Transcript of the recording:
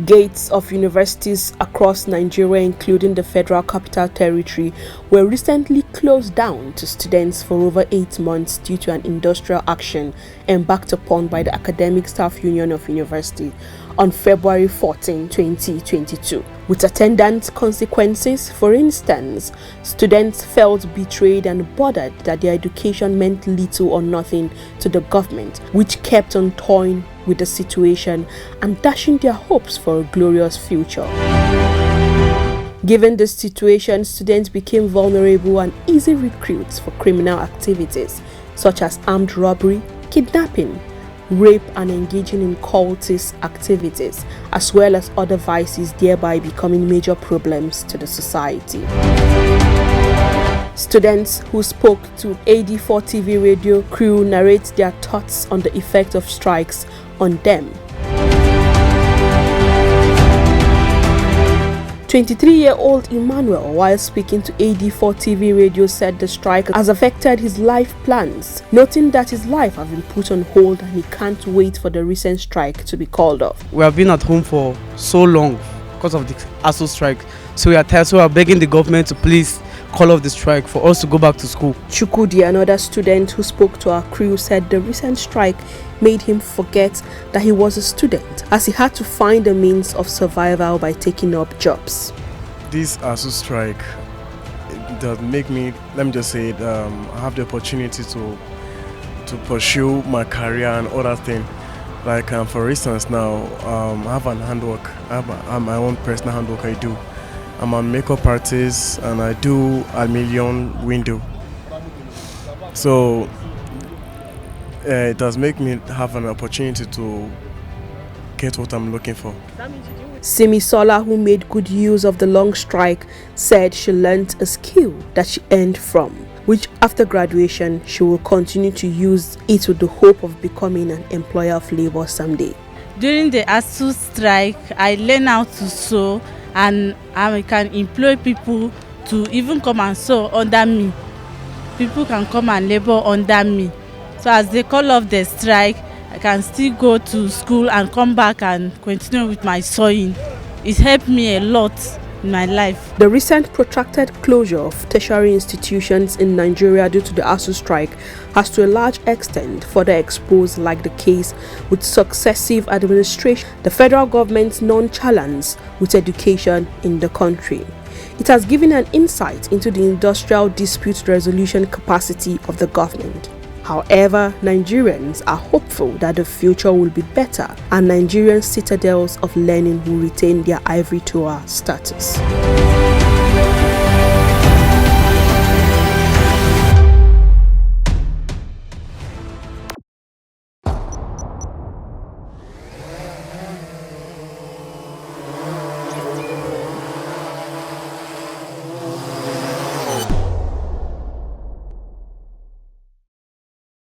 Gates of universities across Nigeria, including the Federal Capital Territory, were recently closed down to students for over 8 months due to an industrial action embarked upon by the Academic Staff Union of University on February 14, 2022. With attendant consequences. For instance, students felt betrayed and bothered that their education meant little or nothing to the government, which kept on toying with the situation and dashing their hopes for a glorious future. Given this situation, students became vulnerable and easy recruits for criminal activities such as armed robbery, kidnapping, rape and engaging in cultist activities, as well as other vices, thereby becoming major problems to the society. Students who spoke to AD4 TV radio crew narrate their thoughts on the effect of strikes on them. 23-year-old Emmanuel, while speaking to AD4 TV radio, said the strike has affected his life plans, noting that his life has been put on hold and he can't wait for the recent strike to be called off. We have been at home for so long because of the ASUU strike, so we are tired, so we are begging the government to please call off the strike for us to go back to school. Chukudi, another student who spoke to our crew, said the recent strike made him forget that he was a student, as he had to find a means of survival by taking up jobs. This ASUU strike does make me, let me just say it, have the opportunity to pursue my career and other things. Like for instance now, I have an handwork, I have my own personal handwork I do. I'm a makeup artist and I do aluminium window. So it does make me have an opportunity to get what I'm looking for. Simisola, who made good use of the long strike, said she learnt a skill that she earned from, which after graduation she will continue to use it with the hope of becoming an employer of labor someday. During the ASUU strike, I learned how to sew, and I can employ people to even come and sew under me. People can come and labor under me. So as they call off the strike, I can still go to school and come back and continue with my sewing. It helped me a lot in my life. The recent protracted closure of tertiary institutions in Nigeria due to the ASUU strike has to a large extent further exposed, like the case with successive administration, the federal government's nonchalance with education in the country. It has given an insight into the industrial dispute resolution capacity of the government. However, Nigerians are hopeful that the future will be better and Nigerian citadels of learning will retain their ivory tower status.